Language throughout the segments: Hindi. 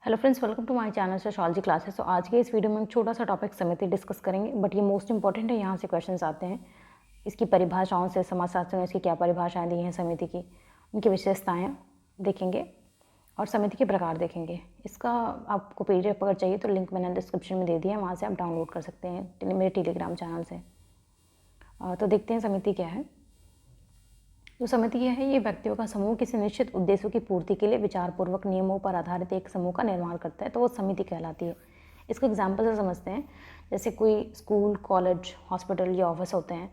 Hello friends, welcome to my channel sociology classes. तो आज के इस वीडियो में हम छोटा सा टॉपिक समिति डिस्कस करेंगे, बट ये मोस्ट इंपॉर्टेंट है। यहाँ से क्वेश्चंस आते हैं इसकी परिभाषाओं से। समाजशास्त्र में इसकी क्या परिभाषाएं दी हैं समिति की, उनकी विशेषताएं देखेंगे और समिति के प्रकार देखेंगे। इसका आपको पीडीएफ अगर चाहिए तो लिंक मैंने डिस्क्रिप्शन में दे दिया है, वहाँ से आप डाउनलोड कर सकते हैं मेरे टेलीग्राम चैनल से। तो देखते हैं समिति क्या है। जो समिति है ये व्यक्तियों का समूह किसी निश्चित उद्देश्यों की पूर्ति के लिए विचारपूर्वक नियमों पर आधारित एक समूह का निर्माण करता है, तो वो समिति कहलाती है। इसको एग्जाम्पल से समझते हैं। जैसे कोई स्कूल, कॉलेज, हॉस्पिटल या ऑफिस होते हैं,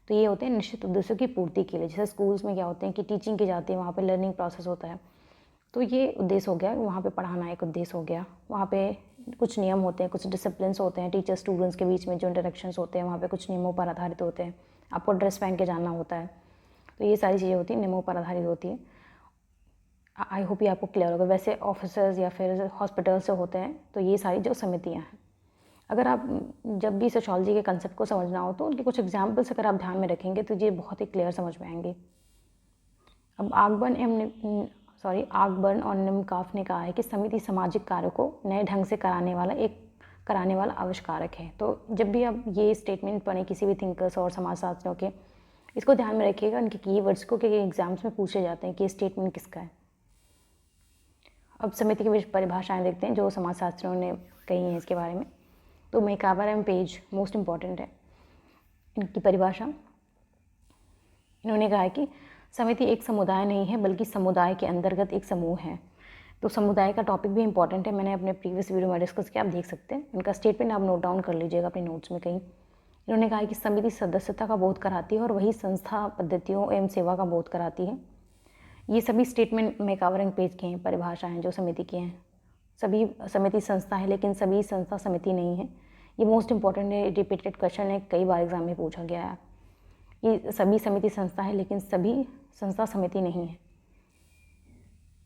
तो ये होते हैं निश्चित उद्देश्यों की पूर्ति के लिए। जैसे स्कूल्स में क्या होते हैं कि टीचिंग की जाती है, वहाँ पर लर्निंग प्रोसेस होता है, तो ये उद्देश्य हो गया, वहाँ पर पढ़ाना एक उद्देश्य हो गया। वहाँ पर कुछ नियम होते हैं, कुछ डिसिप्लिन्स होते हैं, टीचर स्टूडेंट्स के बीच में जो इंटरेक्शंस होते हैं वहाँ पर कुछ नियमों पर आधारित होते हैं। आपको ड्रेस पहन के जाना होता है, तो ये सारी चीज़ें होती हैं, नियमों पर आधारित होती है। आई होप ये आपको क्लियर होगा। वैसे ऑफिसर्स या फिर हॉस्पिटल से होते हैं, तो ये सारी जो समितियाँ हैं। अगर आप जब भी सोशियोलॉजी के कंसेप्ट को समझना हो तो उनके कुछ एग्जाम्पल्स अगर आप ध्यान में रखेंगे तो ये बहुत ही क्लियर समझ में आएंगे। अब आगबर्न और निमकाफ ने कहा है कि समिति सामाजिक कार्यों को नए ढंग से कराने वाला आविष्कारक है। तो जब भी आप ये स्टेटमेंट पढ़ें किसी भी थिंकर्स और समाजशास्त्रियों के, इसको ध्यान में रखिएगा, उनके कीवर्ड्स को, क्योंकि एग्जाम्स में पूछे जाते हैं कि ये स्टेटमेंट किसका है। अब समिति की परिभाषाएं देखते हैं जो समाजशास्त्रियों ने कही हैं इसके बारे में। तो मैकावर एंड पेज मोस्ट इम्पॉर्टेंट है इनकी परिभाषा। इन्होंने कहा है कि समिति एक समुदाय नहीं है बल्कि समुदाय के अंतर्गत एक समूह है। तो समुदाय का टॉपिक भी इंपॉर्टेंट है, मैंने अपने प्रीवियस वीडियो में डिस्कस किया, आप देख सकते हैं। इनका स्टेटमेंट आप नोट डाउन कर लीजिएगा अपने नोट्स में कहीं। इन्होंने कहा है कि समिति सदस्यता का बोध कराती है और वही संस्था पद्धतियों एवं सेवा का बोध कराती है। ये सभी स्टेटमेंट मैकावर एंड पेज के हैं, परिभाषाएं जो समिति की हैं। सभी समिति संस्था है लेकिन सभी संस्था समिति नहीं है। ये मोस्ट इंपॉर्टेंट है, रिपीटेड क्वेश्चन है, कई बार एग्जाम में पूछा गया है। ये सभी समिति संस्था है लेकिन सभी संस्था समिति नहीं है।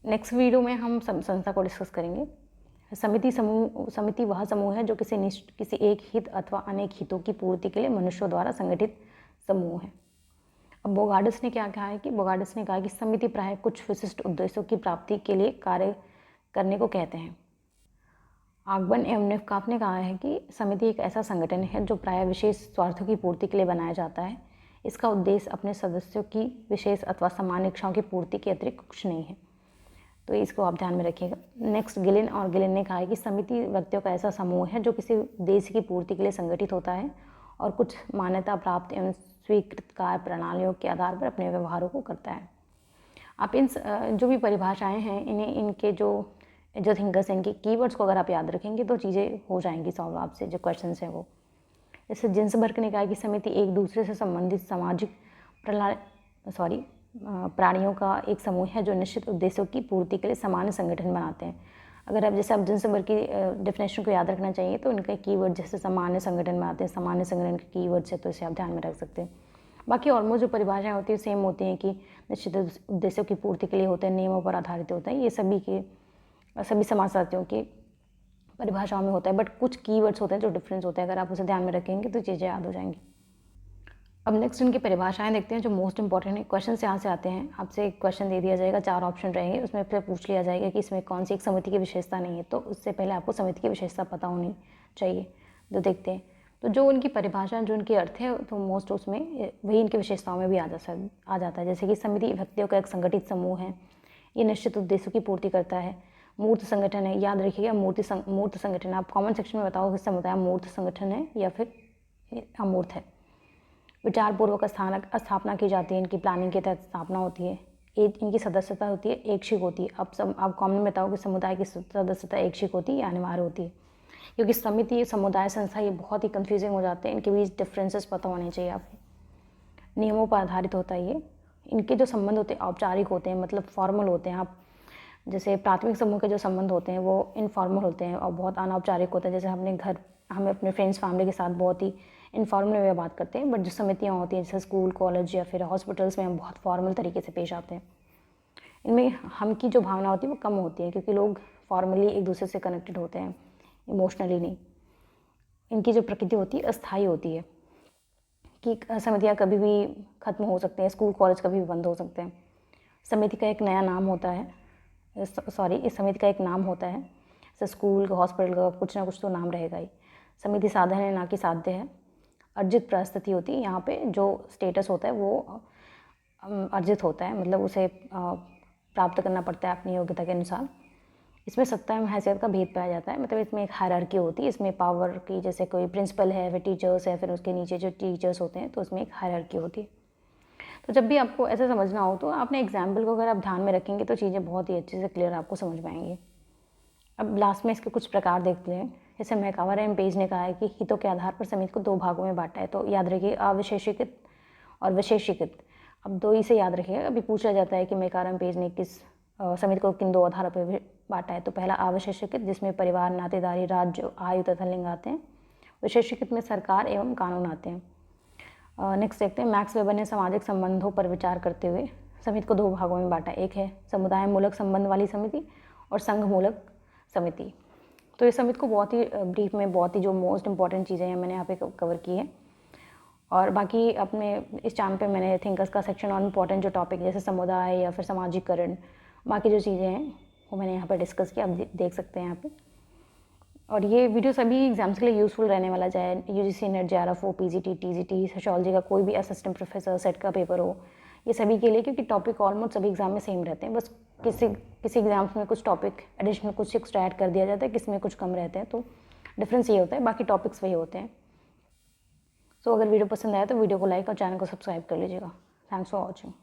नेक्स्ट वीडियो में हम संस्था को डिस्कस करेंगे। समिति वह समूह है जो किसी एक हित अथवा अनेक हितों की पूर्ति के लिए मनुष्यों द्वारा संगठित समूह है। अब बोगार्डिस ने क्या कहा है कि बोगार्डिस ने कहा कि समिति प्रायः कुछ विशिष्ट उद्देश्यों की प्राप्ति के लिए कार्य करने को कहते हैं। आगबर्न एवं निमकाफ ने कहा है कि समिति एक ऐसा संगठन है जो प्रायः विशेष स्वार्थों की पूर्ति के लिए बनाया जाता है। इसका उद्देश्य अपने सदस्यों की विशेष अथवा सामान्य इच्छाओं की पूर्ति के अतिरिक्त कुछ नहीं है। तो इसको आप ध्यान में रखिएगा। नेक्स्ट गिलिन ने कहा है कि समिति व्यक्तियों का ऐसा समूह है जो किसी उद्देश्य की पूर्ति के लिए संगठित होता है और कुछ मान्यता प्राप्त एवं स्वीकृत कार्य प्रणालियों के आधार पर अपने व्यवहारों को करता है। आप इन जो भी परिभाषाएं हैं इन्हें इनके जो थिंकर्स हैं इनके कीवर्ड्स को अगर आप याद रखेंगे तो चीज़ें हो जाएंगी सॉल्व आपसे, जो क्वेश्चंस हैं वो। जैसे जिन्सबर्ग ने कहा कि समिति एक दूसरे से संबंधित सामाजिक प्राणियों का एक समूह है जो निश्चित उद्देश्यों की पूर्ति के लिए सामान्य संगठन बनाते हैं। अगर आप जैसे आप जिन्सबर्ग की डेफिनेशन को याद रखना चाहिए तो इनका कीवर्ड जैसे सामान्य संगठन बनाते हैं, सामान्य संगठन के कीवर्ड्स है, तो इसे आप ध्यान में रख सकते हैं। बाकी ऑलमोस्ट जो परिभाषाएं होती है सेम होती हैं कि निश्चित उद्देश्यों की पूर्ति के लिए होते हैं, नियमों पर आधारित होते हैं। ये सभी समाजशास्त्रियों की परिभाषाओं में होता है, बट कुछ कीवर्ड्स होते हैं जो डिफरेंस होते हैं। अगर आप उसे ध्यान में रखेंगे तो चीज़ें याद हो जाएंगी। अब नेक्स्ट इनकी परिभाषाएं देखते हैं जो मोस्ट इंपॉर्टेंट है। क्वेश्चन यहाँ से आते हैं, आपसे एक क्वेश्चन दे दिया जाएगा, 4 ऑप्शन रहेंगे, उसमें फिर पूछ लिया जाएगा कि इसमें कौन सी एक समिति की विशेषता नहीं है। तो उससे पहले आपको समिति की विशेषता पता होनी चाहिए। तो देखते हैं, तो जो उनकी परिभाषा, जो उनके अर्थ है, तो मोस्ट उसमें वही इनकी विशेषताओं में भी आ जाता है। जैसे कि समिति व्यक्तियों का एक संगठित समूह है, ये निश्चित उद्देश्यों की पूर्ति करता है, मूर्त संगठन है। याद रखिएगा मूर्त संगठन, आप कमेंट सेक्शन में बताओ कि समुदाय मूर्त संगठन है या फिर अमूर्त है। विचारपूर्वक स्थापना की जाती है, इनकी प्लानिंग के तहत स्थापना होती है। इनकी सदस्यता होती है ऐच्छिक होती है। आप कमेंट में बताओ कि समुदाय की सदस्यता ऐच्छिक होती है या अनिवार्य होती है, क्योंकि समिति, समुदाय, संस्था ये बहुत ही कंफ्यूजिंग हो जाते हैं। इनके बीच डिफरेंसेस पता होने चाहिए आपको। नियमों पर आधारित होता है ये। इनके जो संबंध होते हैं औपचारिक होते हैं, मतलब फॉर्मल होते हैं। आप जैसे प्राथमिक समूह के जो संबंध होते हैं वो इनफॉर्मल होते हैं और बहुत अनौपचारिक होते हैं। जैसे हमें अपने फ्रेंड्स, फैमिली के साथ बहुत ही इनफॉर्मल वे में बात करते हैं, बट जो समितियाँ होती हैं जैसे स्कूल, कॉलेज या फिर हॉस्पिटल्स में हम बहुत फॉर्मल तरीके से पेश आते हैं। इनमें हम की जो भावना होती है वो कम होती है, क्योंकि लोग फॉर्मली एक दूसरे से कनेक्टेड होते हैं, इमोशनली नहीं। इनकी जो प्रकृति होती है अस्थायी होती है कि समितियाँ कभी भी ख़त्म हो सकते हैं, स्कूल कॉलेज कभी भी बंद हो सकते हैं। समिति का एक नया नाम होता है, इस समिति का एक नाम होता है। जैसे स्कूल का, हॉस्पिटल का कुछ ना कुछ तो नाम रहेगा ही। समिति साधन है, ना कि साध्य है। अर्जित परिस्थिति होती है, यहाँ पे जो स्टेटस होता है वो अर्जित होता है, मतलब उसे प्राप्त करना पड़ता है अपनी योग्यता के अनुसार। इसमें सत्ता एवं हैसियत का भेद पाया जाता है, मतलब इसमें एक हायरार्की होती है, इसमें पावर की, जैसे कोई प्रिंसिपल है, फिर टीचर्स है, फिर उसके नीचे जो टीचर्स होते हैं, तो उसमें एक हायरार्की होती है। तो जब भी आपको ऐसे समझना हो तो आपने एग्जाम्पल को अगर आप ध्यान में रखेंगे तो चीज़ें बहुत ही अच्छे से क्लियर आपको समझ पाएंगी। अब लास्ट में इसके कुछ प्रकार देखते हैं। जैसे मैकावर एम पेज ने कहा है कि हितों के आधार पर समिति को 2 भागों में बांटा है। तो याद रखिए, अविशेषित और विशेषीकृत। अब 2 ही से याद रखिएगा। अभी पूछा जाता है कि मैकावर एम पेज ने किस समिति को किन 2 आधारों पर बांटा है। तो पहला अविशेषीकृत, जिसमें परिवार, नातेदारी, राज्य, आयु तथा लिंग आते हैं। विशेषीकृत में सरकार एवं कानून आते हैं। नेक्स्ट देखते हैं, मैक्स वेबर ने सामाजिक संबंधों पर विचार करते हुए समिति को 2 भागों में बांटा। एक है समुदाय मूलक संबंध वाली समिति और संघ मूलक समिति। तो इस समिति को बहुत ही ब्रीफ में, बहुत ही जो मोस्ट इंपॉर्टेंट चीज़ें हैं मैंने यहाँ पे कवर की है। और बाकी अपने इस चैनल पे मैंने थिंकर्स का सेक्शन और इम्पॉर्टेंट जो टॉपिक जैसे समुदाय या फिर सामाजिकरण, बाकी जो चीज़ें हैं वो मैंने यहाँ पर डिस्कस किया, आप देख सकते हैं यहाँ पे। और ये वीडियो सभी एग्जाम्स के लिए यूज़फुल रहने वाला, चाहे यूजीसी नेट, जेआरएफ हो, पीजीटी, टीजीटी, सोशियोलॉजी का कोई भी असिस्टेंट प्रोफेसर, सेट का पेपर हो, ये सभी के लिए, क्योंकि टॉपिक ऑलमोस्ट सभी एग्जाम में सेम रहते हैं। बस किसी एग्जाम्स में कुछ टॉपिक एडिशनल कुछ एक्स्ट्रा ऐड कर दिया जाता है, किसी में कुछ कम रहते हैं, तो डिफरेंस ये होता है, बाकी टॉपिक्स वही होते हैं। सो अगर वीडियो पसंद आया तो वीडियो को लाइक और चैनल को सब्सक्राइब कर लीजिएगा। Thanks for watching.